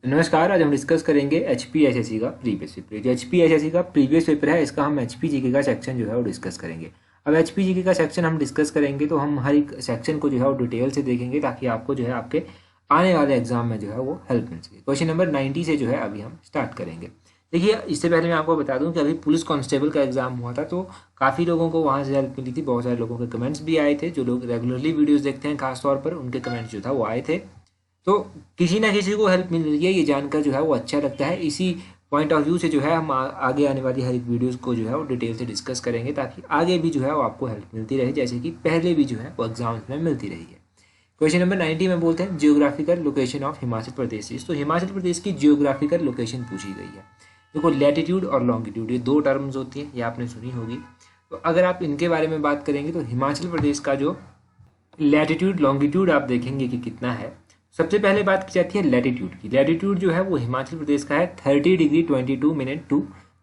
नमस्कार। आज हम डिस्कस करेंगे HPSSC का प्रीवियस पेपर। जो HPSSC का प्रीवियस पेपर है इसका हम HPGK का सेक्शन जो है वो डिस्कस करेंगे। अब HPGK का सेक्शन हम डिस्कस करेंगे तो हम हर एक सेक्शन को जो है वो डिटेल से देखेंगे ताकि आपको जो है आपके आने वाले एग्जाम में जो है वो हेल्प मिल सके। क्वेश्चन नंबर 90 से जो है अभी हम स्टार्ट करेंगे। देखिए, इससे पहले मैं आपको बता दूं कि अभी पुलिस कांस्टेबल का एग्जाम हुआ था तो काफ़ी लोगों को वहाँ से हेल्प मिली थी। बहुत सारे लोगों के कमेंट्स भी आए थे। जो लोग रेगुलरली वीडियोज़ देखते हैं खासतौर पर उनके कमेंट्स जो था वो आए थे। तो किसी ना किसी को हेल्प मिल रही है, ये जानकर जो है वो अच्छा लगता है। इसी पॉइंट ऑफ व्यू से जो है हम आगे आने वाली हर एक वीडियोस को जो है वो डिटेल से डिस्कस करेंगे ताकि आगे भी जो है वो आपको हेल्प मिलती रहे, जैसे कि पहले भी जो है वो एग्जाम्स में मिलती रही है। क्वेश्चन नंबर 90 में बोलते हैं geographical location of Himachal Pradesh. तो हिमाचल प्रदेश की जियोग्राफिकल लोकेशन पूछी गई है। देखो, लैटिट्यूड और लॉन्गिट्यूड ये दो टर्म्स होती हैं, ये आपने सुनी होगी। तो अगर आप इनके बारे में बात करेंगे तो हिमाचल प्रदेश का जो लैटिट्यूड लॉन्गिट्यूड आप देखेंगे कि कितना है। सबसे पहले बात की जाती है लैटिट्यूड की। लैटिट्यूड जो है वो हिमाचल प्रदेश का है 30 degree 22 minute to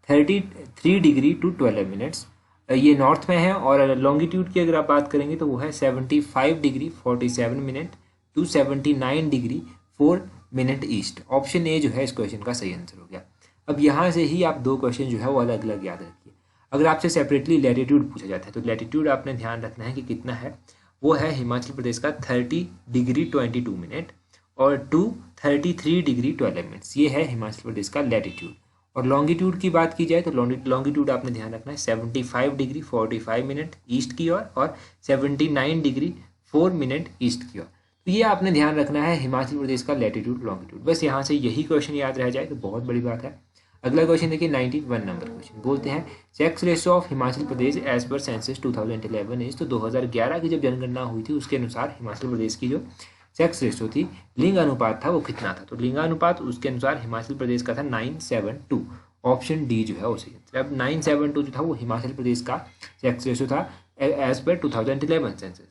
33 degree to 12 minutes, ये नॉर्थ में है। और लॉन्गिट्यूड की अगर आप बात करेंगे तो वो है 75 degree 47 minute to 79 degree 4 minute east. Option A जो है इस क्वेश्चन का सही आंसर हो गया। अब यहाँ से ही आप दो क्वेश्चन जो है वो अलग अलग याद रखिए। अगर आपसे सेपरेटली लैटिट्यूड पूछा जाता है तो लैटिट्यूड आपने ध्यान रखना है कि कितना है। वो है हिमाचल प्रदेश का 30 डिग्री 22 मिनट और टू 33 डिग्री 12 मिनट्स, ये है हिमाचल प्रदेश का लैटिट्यूड। और लॉन्गिट्यूड की बात की जाए तो लॉन्गिट्यूड आपने ध्यान रखना है 75 डिग्री 45 मिनट ईस्ट की ओर और 79 डिग्री 4 मिनट ईस्ट की ओर। तो ये आपने ध्यान रखना है हिमाचल प्रदेश का लैटिट्यूड लॉन्गिट्यूड। बस यहाँ से यही क्वेश्चन याद रह जाए तो बहुत बड़ी बात है। अगला क्वेश्चन देखिए 91 नंबर क्वेश्चन। बोलते हैं sex ratio of Himachal Pradesh as per census 2011 is. तो 2011 की जब जनगणना हुई थी उसके अनुसार हिमाचल प्रदेश की जो सेक्स रेशो थी, लिंग अनुपात था, वो कितना था। तो लिंगानुपात उसके अनुसार हिमाचल प्रदेश का था 972। ऑप्शन डी जो है वो सही है। अब 972 जो था वो हिमाचल प्रदेश का सेक्स रेशो था एज पर 2011 सेंसस।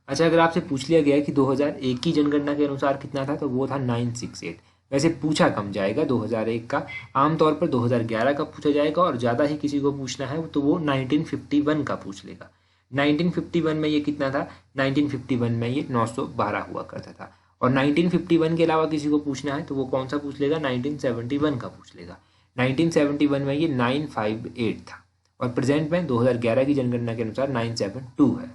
अच्छा, अगर आपसे पूछ लिया गया कि 2001 की जनगणना के अनुसार कितना था तो वो था 968। वैसे पूछा कम जाएगा 2001 का, आमतौर पर 2011 का पूछा जाएगा और ज़्यादा ही किसी को पूछना है तो वो 1951 का पूछ लेगा। 1951 में ये कितना था, 1951 में ये 912 हुआ करता था। और 1951 के अलावा किसी को पूछना है तो वो कौन सा पूछ लेगा, 1971 का पूछ लेगा। 1971 में ये 958 था और प्रेजेंट में 2011 की जनगणना के अनुसार 972 है।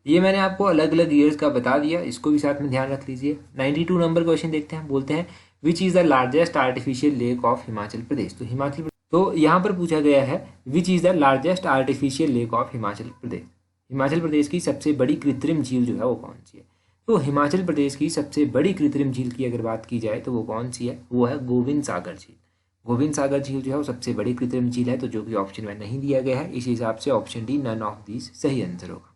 ये मैंने आपको अलग अलग ईयर्स का बता दिया, इसको भी साथ में ध्यान रख लीजिए। 92 नंबर क्वेश्चन देखते हैं। बोलते हैं which is the largest artificial lake of Himachal Pradesh. तो यहाँ पर पूछा गया है which is the largest artificial lake of Himachal Pradesh. Himachal Pradesh की सबसे बड़ी कृत्रिम झील जो है वो कौन सी है। तो हिमाचल प्रदेश की सबसे बड़ी कृत्रिम झील की अगर बात की जाए तो वो कौन सी है, वो है गोविंद सागर झील। गोविंद सागर झील जो है वो सबसे बड़ी कृत्रिम झील है, तो जो कि ऑप्शन में नहीं दिया गया है, इस हिसाब से option D none of these सही आंसर होगा।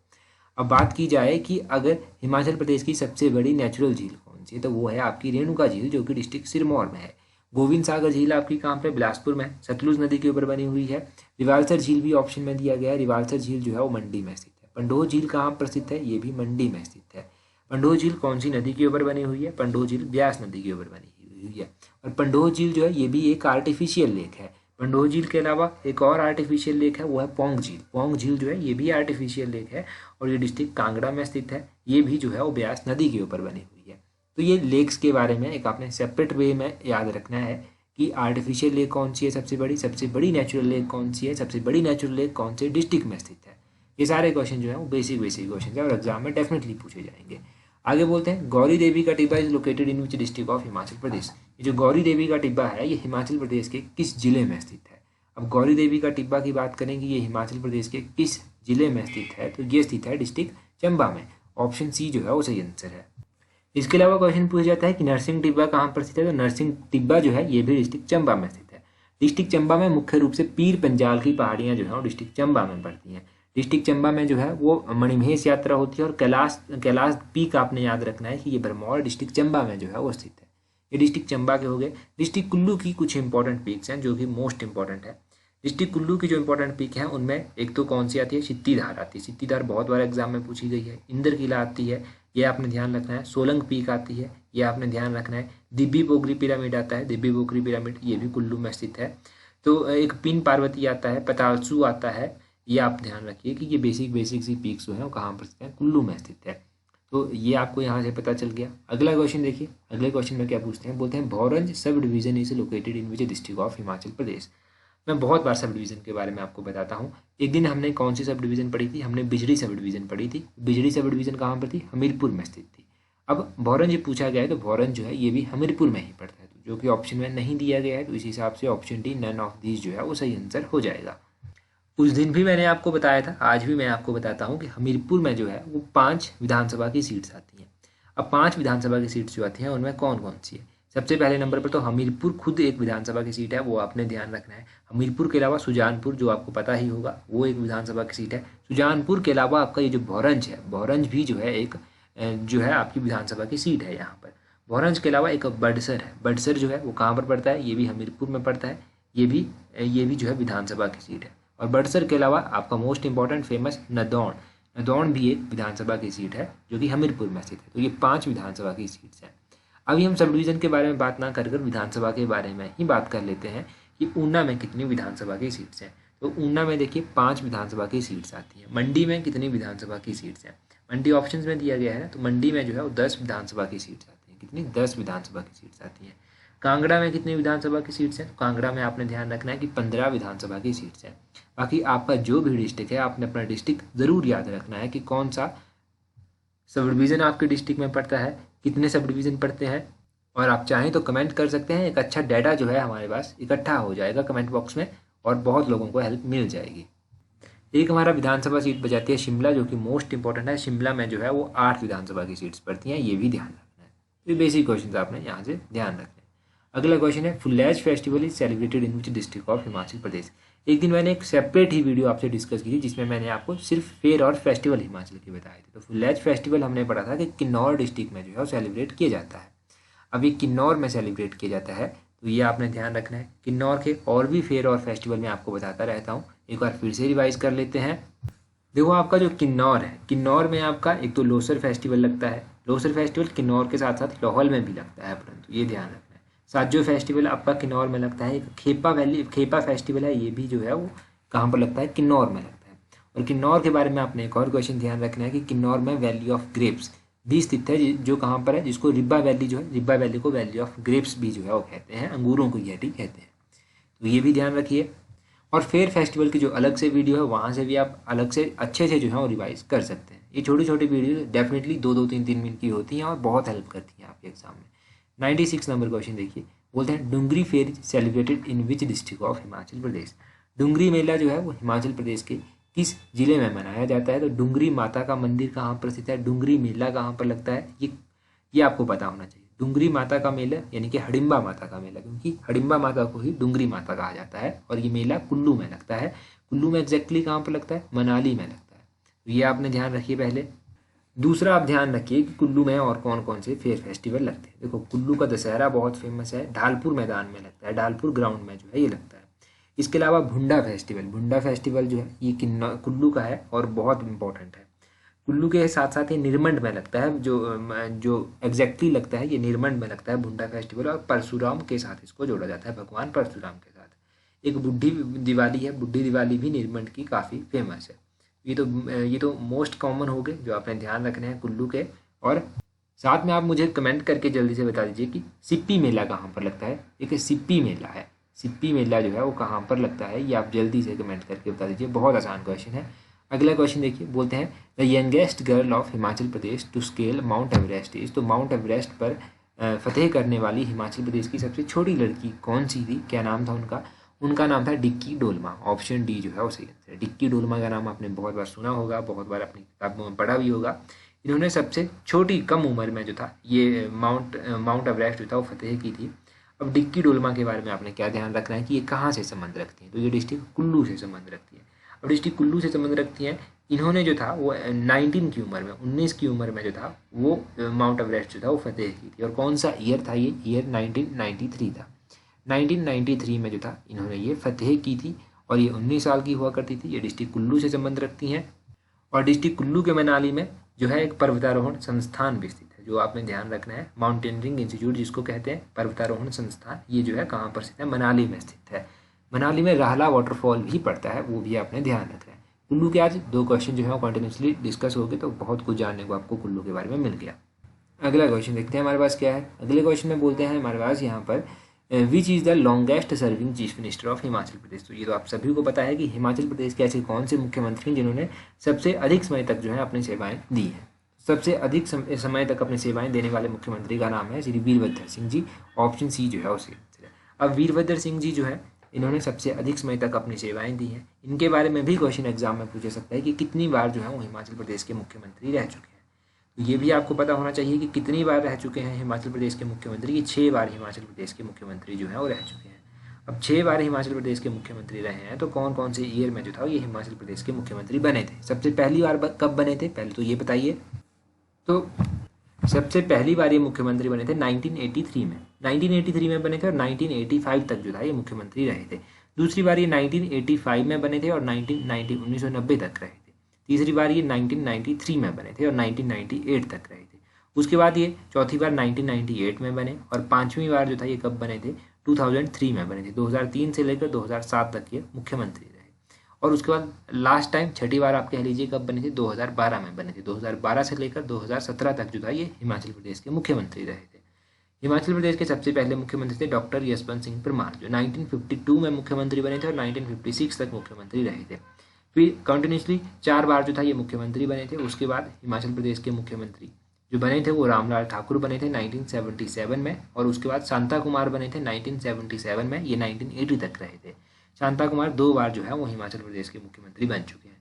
अब बात की जाए कि अगर हिमाचल प्रदेश की सबसे बड़ी नेचुरल झील कौन सी है तो वो है आपकी रेणुका झील, जो कि डिस्ट्रिक्ट सिरमौर में है। गोविंद सागर झील आपकी कहाँ पे, बिलासपुर में, सतलुज नदी के ऊपर बनी हुई है। रिवाल्सर झील भी ऑप्शन में दिया गया है। रिवाल्सर झील जो है वो मंडी में स्थित है। पंडोह झील कहाँ पर स्थित है, ये भी मंडी में स्थित है। पंडोह झील कौन सी नदी के ऊपर बनी हुई है, पंडोह झील ब्यास नदी के ऊपर बनी हुई है। और पंडोह झील जो है ये भी एक आर्टिफिशियल लेक है। पंडोह झील के अलावा एक और आर्टिफिशियल लेक है, वो है पौंग झील। पौंग झील जो है ये भी आर्टिफिशियल लेक है और ये डिस्ट्रिक्ट कांगड़ा में स्थित है। ये भी जो है वो ब्यास नदी के ऊपर बनी हुई है। तो ये लेक्स के बारे में एक आपने सेपरेट वे में याद रखना है कि आर्टिफिशियल लेक कौन सी है सबसे बड़ी नेचुरल लेक कौन सी है, सबसे बड़ी नेचुरल लेक कौन से डिस्ट्रिक्ट में स्थित है। ये सारे क्वेश्चन जो है वो बेसिक क्वेश्चन है और एग्जाम में डेफिनेटली पूछे जाएंगे। आगे बोलते हैं गौरी देवी का Tibba is located in which district of Himachal Pradesh. ये जो गौरी देवी का टिब्बा है ये हिमाचल प्रदेश के किस जिले में स्थित है। अब गौरी देवी का टिब्बा की बात करेंगे, ये हिमाचल प्रदेश के किस जिले में स्थित है, तो ये स्थित है डिस्ट्रिक्ट चंबा में। ऑप्शन सी जो है वो सही आंसर है। इसके अलावा क्वेश्चन पूछा जाता है कि नरसिंह टिब्बा कहाँ पर स्थित है, तो नरसिंह टिब्बा जो है ये भी डिस्ट्रिक्ट चंबा में स्थित है। डिस्ट्रिक्ट चंबा में मुख्य रूप से पीर पंजाल की पहाड़ियाँ जो है वो डिस्ट्रिक्ट चंबा में पड़ती हैं। डिस्ट्रिक्ट चंबा में जो है वो मणिमहेश यात्रा होती है और कैलाश पीक आपने याद रखना है कि ये भरमौर डिस्ट्रिक्ट चंबा में जो है वो स्थित है। ये डिस्ट्रिक्ट चंबा के हो गए। डिस्ट्रिक्ट कुल्लू की कुछ इंपॉर्टेंट पीक्स हैं जो कि मोस्ट इंपॉर्टेंट है। डिस्ट्रिक्ट कुल्लू की जो इंपॉर्टेंट पीक है उनमें एक तो कौन सी आती है, सित्तीधार आती है। सित्तीधार बहुत बार एग्जाम में पूछी गई है। इंदर किला आती है, ये आपने ध्यान रखना है। सोलंग पीक आती है, ये आपने ध्यान रखना है। दिब्बी पोखरी पिरामिड आता है, दिब्बी पोखरी पिरामिड ये भी कुल्लू में स्थित है। तो एक पिन पार्वती आता है, पतालसू आता है, ये आप ध्यान रखिए कि ये बेसिक सी पीक्स जो है वो कहाँ पर स्थित है, कुल्लू में स्थित है। तो ये आपको यहाँ से पता चल गया। अगला क्वेश्चन देखिए, अगले क्वेश्चन में क्या पूछते हैं, बोलते हैं Bhoranj subdivision is located in which district of Himachal Pradesh. मैं बहुत बार सब डिवीज़न के बारे में आपको बताता हूँ। एक दिन हमने कौन सी सब डिवीज़न पढ़ी थी, हमने बिजड़ी सब डिवीज़न पढ़ी थी। बिजड़ी सब डिवीज़न कहाँ पर थी, हमीरपुर में स्थित थी। अब भौरंज पूछा गया है तो भौरंज जो है ये भी हमीरपुर में ही पड़ता है, तो जो कि ऑप्शन में नहीं दिया गया है, तो इस हिसाब से option D none of these जो है वो सही आंसर हो जाएगा। उस दिन भी मैंने आपको बताया था, आज भी मैं आपको बताता हूँ कि हमीरपुर में जो है वो 5 विधानसभा की सीट्स आती हैं। अब 5 विधानसभा की सीट्स जो आती हैं उनमें कौन कौन सी है। सबसे पहले नंबर पर तो हमीरपुर खुद एक विधानसभा की सीट है, वो आपने ध्यान रखना है। हमीरपुर के अलावा सुजानपुर जो आपको पता ही होगा वो एक विधानसभा की सीट है। सुजानपुर के अलावा आपका ये जो भौरंज है, भौरंज भी जो है एक जो है आपकी विधानसभा की सीट है यहाँ पर। भौरंज के अलावा एक बड़सर है, बड़सर जो है वो कहाँ पर पड़ता है, ये भी हमीरपुर में पड़ता है। ये भी जो है विधानसभा की सीट है। और बड़सर के अलावा आपका most important famous Nadaun, Nadaun भी एक विधानसभा की सीट है जो कि हमीरपुर में स्थित है। तो ये 5 विधानसभा की सीट्स हैं। अभी हम सब डिवीज़न के बारे में बात ना कर विधानसभा के बारे में ही बात कर लेते हैं कि ऊना में कितनी विधानसभा की सीट्स हैं। तो ऊना में देखिए 5 विधानसभा की सीट्स आती हैं। मंडी में कितनी विधानसभा की सीट्स हैं, मंडी ऑप्शंस में दिया गया है, तो मंडी में जो है वो 10 विधानसभा की सीट्स आती हैं। कितनी, 10 विधानसभा की सीट्स आती हैं। कांगड़ा में कितनी विधानसभा की सीट्स हैं, तो कांगड़ा में आपने ध्यान रखना है कि 15 विधानसभा की सीट्स हैं। बाकी आपका जो भी डिस्ट्रिक्ट है आपने अपना डिस्ट्रिक्ट ज़रूर याद रखना है कि कौन सा सब डिवीज़न आपके डिस्ट्रिक्ट में पड़ता है, कितने सब डिवीज़न पड़ते हैं। और आप चाहें तो कमेंट कर सकते हैं, एक अच्छा डाटा जो है हमारे पास इकट्ठा हो जाएगा कमेंट बॉक्स में और बहुत लोगों को हेल्प मिल जाएगी। एक हमारा विधानसभा सीट बचाती है शिमला, जो कि मोस्ट इंपॉर्टेंट है। शिमला में जो है वो 8 विधानसभा की सीट्स पड़ती हैं, ये भी ध्यान रखना है। तो ये बेसिक क्वेश्चन आपने यहाँ से ध्यान रखना है। अगला क्वेश्चन है Phulaich festival is celebrated in which district of Himachal Pradesh. एक दिन मैंने एक सेपरेट ही वीडियो आपसे डिस्कस की थी जिसमें मैंने आपको सिर्फ फेयर और फेस्टिवल हिमाचल के बताए थे। तो फुलेज फेस्टिवल हमने पढ़ा था कि किन्नौर डिस्ट्रिक्ट में जो है वो सेलिब्रेट किया जाता है। अब ये किन्नौर में सेलिब्रेट किया जाता है, तो ये आपने ध्यान रखना है। किन्नौर के और भी फेयर और फेस्टिवल मैं आपको बताता रहता हूँ, एक बार फिर से रिवाइज कर लेते हैं। देखो आपका जो किन्नौर है, किन्नौर में आपका एक तो लोसर फेस्टिवल लगता है। लोसर फेस्टिवल किन्नौर के साथ साथ लाहौल में भी लगता है, परंतु ये ध्यान रखना है। साजो फेस्टिवल आपका किन्नौर में लगता है। एक खेपा फेस्टिवल है, ये भी जो है वो कहाँ पर लगता है, किन्नौर में लगता है। और किन्नौर के बारे में आपने एक और क्वेश्चन ध्यान रखना है कि किन्नौर में वैली ऑफ ग्रेप्स भी स्थित है, जो कहाँ पर है, जिसको रिब्बा वैली जो है, रिब्बा वैली को वैली ऑफ ग्रेप्स भी जो है वो कहते हैं, अंगूरों को घेटी कहते हैं। तो ये भी ध्यान रखिए। और फेयर फेस्टिवल की जो अलग से वीडियो है वहाँ से भी आप अलग से अच्छे से जो है वो रिवाइज कर सकते हैं। ये छोटी छोटी वीडियो डेफिनेटली 2-2, 3-3 मिनट की होती हैं और बहुत हेल्प करती हैं आपके एग्जाम में। 96 नंबर क्वेश्चन देखिए, बोलते हैं Dungri fair celebrated in which district of Himachal Pradesh. Dungri मेला जो है वो हिमाचल प्रदेश के किस जिले में मनाया जाता है। तो डुंगरी माता का मंदिर कहाँ पर स्थित है, डुंगरी मेला कहाँ पर लगता है, ये आपको पता होना चाहिए। डुंगरी माता का मेला यानी कि हडिम्बा माता का मेला, क्योंकि हडिम्बा माता को ही डुंगरी माता कहा जाता है। और ये मेला कुल्लू में लगता है। कुल्लू में एग्जैक्टली कहाँ पर लगता है, मनाली में लगता है। तो ये आपने ध्यान रखिए पहले। दूसरा आप ध्यान रखिए कि कुल्लू में और कौन कौन से फेयर फेस्टिवल लगते हैं। देखो कुल्लू का दशहरा बहुत फेमस है, ढालपुर मैदान में लगता है, ढालपुर ग्राउंड में जो है ये लगता है। इसके अलावा भुंडा फेस्टिवल जो है ये कुल्लू का है और बहुत इंपॉर्टेंट है। कुल्लू के साथ साथ ये निरमंड में लगता है, जो एग्जैक्टली लगता है ये निरमंड में लगता है भुंडा फेस्टिवल। और परशुराम के साथ इसको जोड़ा जाता है, भगवान परशुराम के साथ। एक बुढ़ी दिवाली है, बुढ़ी दिवाली भी निरमंड की काफ़ी फेमस है। ये तो मोस्ट कॉमन हो गए जो आपने ध्यान रखने हैं कुल्लू के। और साथ में आप मुझे कमेंट करके जल्दी से बता दीजिए कि सिप्पी मेला कहाँ पर लगता है। एक सिप्पी मेला है, सिप्पी मेला जो है वो कहाँ पर लगता है, ये आप जल्दी से कमेंट करके बता दीजिए। बहुत आसान क्वेश्चन है। अगला क्वेश्चन देखिए, बोलते हैं the youngest girl of Himachal Pradesh to scale Mount Everest is. तो माउंट एवरेस्ट पर फतेह करने वाली हिमाचल प्रदेश की सबसे छोटी लड़की कौन सी थी, क्या नाम था उनका? उनका नाम था डिक्की डोलमा। ऑप्शन डी जो है वो सही आंसर है। डिक्की डोलमा का नाम आपने बहुत बार सुना होगा, बहुत बार अपनी किताबों में पढ़ा भी होगा। इन्होंने सबसे छोटी कम उम्र में जो था ये माउंट एवरेस्ट जो था वो फतेह की थी। अब डिक्की डोलमा के बारे में आपने क्या ध्यान रखना है कि ये कहाँ से संबंध रखती हैं। तो ये डिस्ट्रिक्ट कुल्लू से संबंध रखती है। अब डिस्ट्रिक्ट कुल्लू से संबंध रखती हैं। इन्होंने जो था वो 19 की उम्र में, 19 की उम्र में जो था वो माउंट एवरेस्ट जो था वो फतेह की थी। और कौन सा ईयर था ये? ईयर 1993 था। 1993 में जो था इन्होंने ये फतेह की थी और ये 19 साल की हुआ करती थी। ये डिस्ट्रिक्ट कुल्लू से संबंध रखती हैं। और डिस्ट्रिक्ट कुल्लू के मनाली में जो है एक पर्वतारोहण संस्थान भी स्थित है, जो आपने ध्यान रखना है। माउंटेनियरिंग इंस्टीट्यूट जिसको कहते हैं, पर्वतारोहण संस्थान, ये जो है कहाँ पर स्थित है? मनाली में स्थित है। मनाली में राहला वाटरफॉल भी पड़ता है, वो भी आपने ध्यान रखना है। कुल्लू के आज 2 क्वेश्चन जो है वो कंटिन्यूसली डिस्कस हो गए, तो बहुत कुछ जानने को आपको कुल्लू के बारे में मिल गया। अगला क्वेश्चन देखते हैं हमारे पास क्या है। अगले क्वेश्चन में बोलते हैं हमारे पास यहाँ पर which is the longest serving chief minister of Himachal Pradesh. तो ये तो आप सभी को पता है कि हिमाचल प्रदेश के ऐसे कौन से मुख्यमंत्री हैं जिन्होंने सबसे अधिक समय तक जो है अपनी सेवाएं दी हैं। सबसे अधिक समय तक अपनी सेवाएं देने वाले मुख्यमंत्री का नाम है श्री वीरभद्र सिंह जी। ऑप्शन सी जो है उसे। अब वीरभद्र सिंह जी जो है इन्होंने सबसे अधिक समय तक अपनी सेवाएं दी हैं। इनके बारे में भी क्वेश्चन एग्जाम में पूछा सकता है कि कितनी बार जो है वो हिमाचल प्रदेश के मुख्यमंत्री रह चुके हैं। तो ये भी आपको पता होना चाहिए कि कितनी बार रह चुके हैं हिमाचल प्रदेश के मुख्यमंत्री। ये 6 बार हिमाचल प्रदेश के मुख्यमंत्री जो है वो रह चुके हैं। अब 6 बार हिमाचल प्रदेश के मुख्यमंत्री रहे हैं, तो कौन कौन से ईयर में जो था ये हिमाचल प्रदेश के मुख्यमंत्री बने थे। सबसे पहली बार कब बने थे, पहले तो ये बताइए। तो सबसे पहली बार ये मुख्यमंत्री बने थे 1983 में। 1983 में बने थे और 1985 तक जो था ये मुख्यमंत्री रहे थे। दूसरी बार ये 1985 में बने थे और 1990 तक रहे थे। तीसरी बार ये 1993 में बने थे और 1998 तक रहे थे। उसके बाद ये चौथी बार 1998 में बने और पांचवी बार जो था ये कब बने थे, 2003 में बने थे। 2003 से लेकर 2007 तक ये मुख्यमंत्री रहे। और उसके बाद लास्ट टाइम छठी बार आप कह लीजिए कब बने थे, 2012 में बने थे। 2012 से लेकर 2017 तक जो था ये हिमाचल प्रदेश के मुख्यमंत्री रहे थे। हिमाचल प्रदेश के सबसे पहले मुख्यमंत्री थे डॉक्टर यशवंत सिंह परमार, जो 1952 में मुख्यमंत्री बने थे और 1956 तक मुख्यमंत्री रहे थे। फिर कंटिन्यूसली 4 बार जो था ये मुख्यमंत्री बने थे। उसके बाद हिमाचल प्रदेश के मुख्यमंत्री जो बने थे वो रामलाल ठाकुर बने थे 1977 में, और उसके बाद शांता कुमार बने थे 1977 में। ये 1980 तक रहे थे। शांता कुमार 2 बार जो है वो हिमाचल प्रदेश के मुख्यमंत्री बन चुके हैं।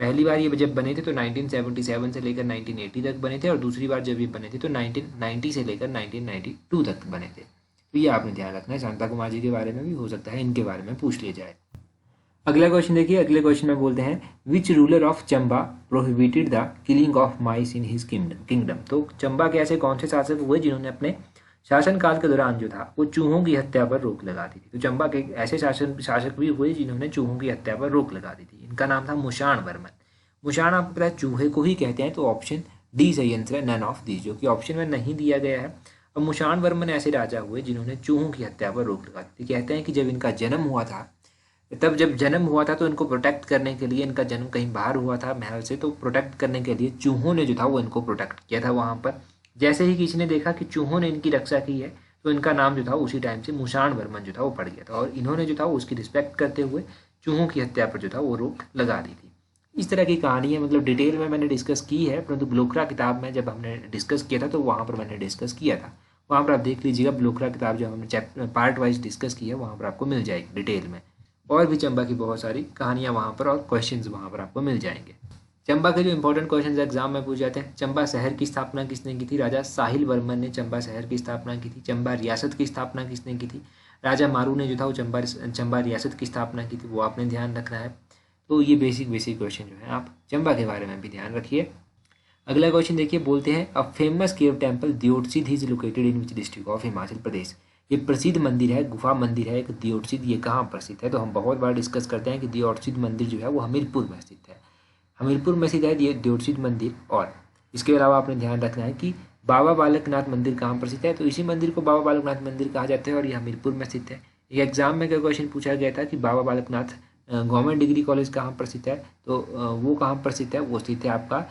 पहली बार ये जब बने थे तो 1977 से लेकर 1980 तक बने थे, और दूसरी बार जब ये बने थे तो 1990 से लेकर 1992 तक बने थे। तो ये आपने ध्यान रखना है। शांता कुमार जी के बारे में भी हो सकता है इनके बारे में पूछ लिया जाए। अगला क्वेश्चन देखिए। अगले क्वेश्चन में बोलते हैं which ruler of Chamba prohibited the killing of mice in his kingdom. तो चंबा के ऐसे कौन से शासक हुए जिन्होंने अपने शासनकाल के दौरान जो था वो चूहों की हत्या पर रोक लगा दी थी। तो चंबा के ऐसे शासक भी हुए जिन्होंने चूहों की हत्या पर रोक लगा दी थी। इनका नाम था मुशाण वर्मन। मुशाण आपको पता है चूहे को ही कहते हैं, तो ऑप्शन डी सही आंसर है, नन ऑफ दी, जो कि ऑप्शन में नहीं दिया गया है। अब मुशाण वर्मन ऐसे राजा हुए जिन्होंने चूहों की हत्या पर रोक लगा दी थी। कहते हैं कि जब इनका जन्म हुआ था, जब जन्म हुआ था तो इनको प्रोटेक्ट करने के लिए, इनका जन्म कहीं बाहर हुआ था महल से, तो प्रोटेक्ट करने के लिए चूहों ने जो था वो इनको प्रोटेक्ट किया था वहाँ पर। जैसे ही किसी ने देखा कि चूहों ने इनकी रक्षा की है, तो इनका नाम जो था उसी टाइम से मुशाण वर्मन जो था वो पड़ गया था, और इन्होंने जो था वो उसकी रिस्पेक्ट करते हुए चूहों की हत्या पर जो था वो रोक लगा दी थी। इस तरह की कहानी है, मतलब डिटेल में मैंने डिस्कस की है, परंतु ब्लोकरा किताब में जब हमने डिस्कस किया था तो वहाँ पर मैंने डिस्कस किया था। वहाँ पर आप देख लीजिएगा, ब्लोकरा किताब जो हमने चैप्टर पार्ट वाइज डिस्कस की है वहाँ पर आपको मिल जाएगी डिटेल में। और भी चंबा की बहुत सारी कहानियाँ वहाँ पर और क्वेश्चंस वहाँ पर आपको मिल जाएंगे। चंबा के जो इंपॉर्टेंट क्वेश्चंस एग्जाम में पूछ जाते हैं। चंबा शहर की स्थापना किसने की थी? राजा साहिल वर्मन ने चंबा शहर की स्थापना की थी। चंबा रियासत की स्थापना किसने की थी? राजा मारू ने जो था वो चंबा रियासत की स्थापना की थी, वो आपने ध्यान रखना है। तो ये बेसिक क्वेश्चन जो है आप चंबा के बारे में भी ध्यान रखिए। अगला क्वेश्चन देखिए, बोलते हैं a famous cave temple Deotsidh is located in which district of Himachal Pradesh. ये प्रसिद्ध मंदिर है, गुफा मंदिर है एक दियोटसिद, ये कहाँ प्रसिद्ध है? तो हम बहुत बार डिस्कस करते हैं कि दियोटसिद मंदिर जो है वो हमीरपुर में स्थित है। हमीरपुर में स्थित है ये दियोटसिद मंदिर। और इसके अलावा आपने ध्यान रखना है कि बाबा बालकनाथ मंदिर कहाँ प्रसिद्ध है? तो इसी मंदिर को बाबा बालकनाथ मंदिर कहा जाता है और ये हमीरपुर में स्थित है। ये एग्जाम में क्या क्वेश्चन पूछा गया था कि Baba Balaknath government degree college कहाँ प्रसिद्ध है? तो वो कहाँ प्रसिद्ध है? वो स्थित है आपका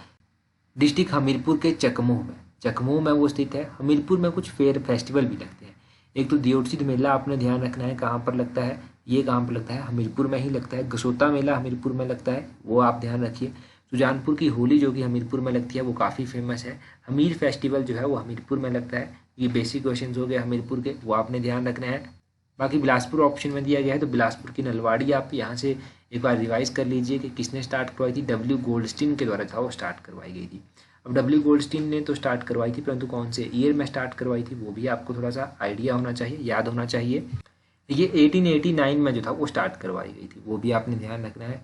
डिस्ट्रिक्ट हमीरपुर के चकमोह में। चकमोह में वो स्थित है। हमीरपुर में कुछ फेस्टिवल भी लगते हैं। एक तो दियोटसिद मेला आपने ध्यान रखना है कहाँ पर लगता है, ये कहाँ पर लगता है? हमीरपुर में ही लगता है। गसोता मेला हमीरपुर में लगता है, वो आप ध्यान रखिए। सुजानपुर की होली जो कि हमीरपुर में लगती है वो काफ़ी फेमस है। हमीर फेस्टिवल जो है वो हमीरपुर में लगता है। ये बेसिक क्वेश्चन हो गए हमीरपुर के, वो आपने ध्यान रखना है। बाकी बिलासपुर ऑप्शन में दिया गया है, तो बिलासपुर की नलवाड़ी आप यहाँ से एक बार रिवाइज कर लीजिए कि किसने स्टार्ट करवाई थी। डब्ल्यू गोल्डस्टीन के द्वारा था वो स्टार्ट करवाई गई थी। अब डब्ल्यू गोल्डस्टीन ने तो स्टार्ट करवाई थी, परंतु कौन से ईयर में स्टार्ट करवाई थी वो भी आपको थोड़ा सा आइडिया होना चाहिए, याद होना चाहिए। ये 1889 में जो था वो स्टार्ट करवाई गई थी, वो भी आपने ध्यान रखना है।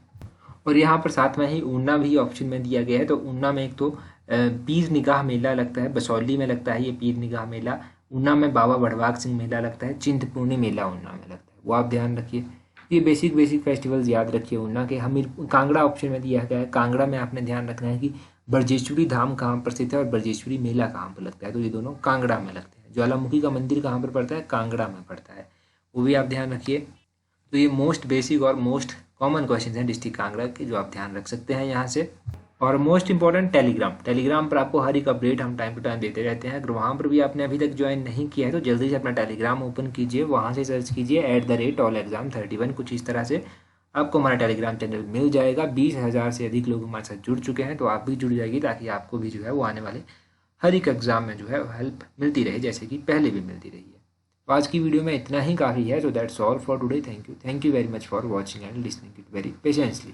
और यहाँ पर साथ में ही ऊना भी ऑप्शन में दिया गया है। तो ऊना में एक तो पीर निगाह मेला लगता है, बसौली में लगता है ये पीर निगाह मेला। ऊना में बाबा बड़वाग सिंह मेला लगता है। चिंतपूर्णी मेला ऊना में लगता है, वो आप ध्यान रखिए। ये बेसिक फेस्टिवल्स याद रखिए ऊना के। कांगड़ा ऑप्शन में दिया गया है। कांगड़ा में आपने ध्यान रखना है कि ब्रजेश्वरी धाम कहाँ पर स्थित है और ब्रजेश्वरी मेला कहाँ पर लगता है। तो ये दोनों कांगड़ा में लगते हैं। ज्वालामुखी का मंदिर कहाँ पर पड़ता है? कांगड़ा में पड़ता है, वो भी आप ध्यान रखिए। तो ये मोस्ट बेसिक और मोस्ट कॉमन क्वेश्चन हैं डिस्ट्रिक्ट कांगड़ा के, जो आप ध्यान रख सकते हैं यहाँ से। और मोस्ट इंपॉर्टेंट टेलीग्राम पर आपको हर एक अपडेट हम टाइम टू टाइम देते रहते हैं। अगर वहाँ पर भी आपने अभी तक ज्वाइन नहीं किया है तो जल्दी से अपना टेलीग्राम ओपन कीजिए, वहाँ से सर्च कीजिए @allexam31, कुछ इस तरह से आपको हमारा टेलीग्राम चैनल मिल जाएगा। 20,000 से अधिक लोग हमारे साथ जुड़ चुके हैं, तो आप भी जुड़ जाएगी ताकि आपको भी जो है वो आने वाले हर एक एग्जाम में जो है हेल्प मिलती रहे, जैसे कि पहले भी मिलती रही है। तो आज की वीडियो में इतना ही काफ़ी है। So that's all for today. Thank you very much for watching and listening it very patiently.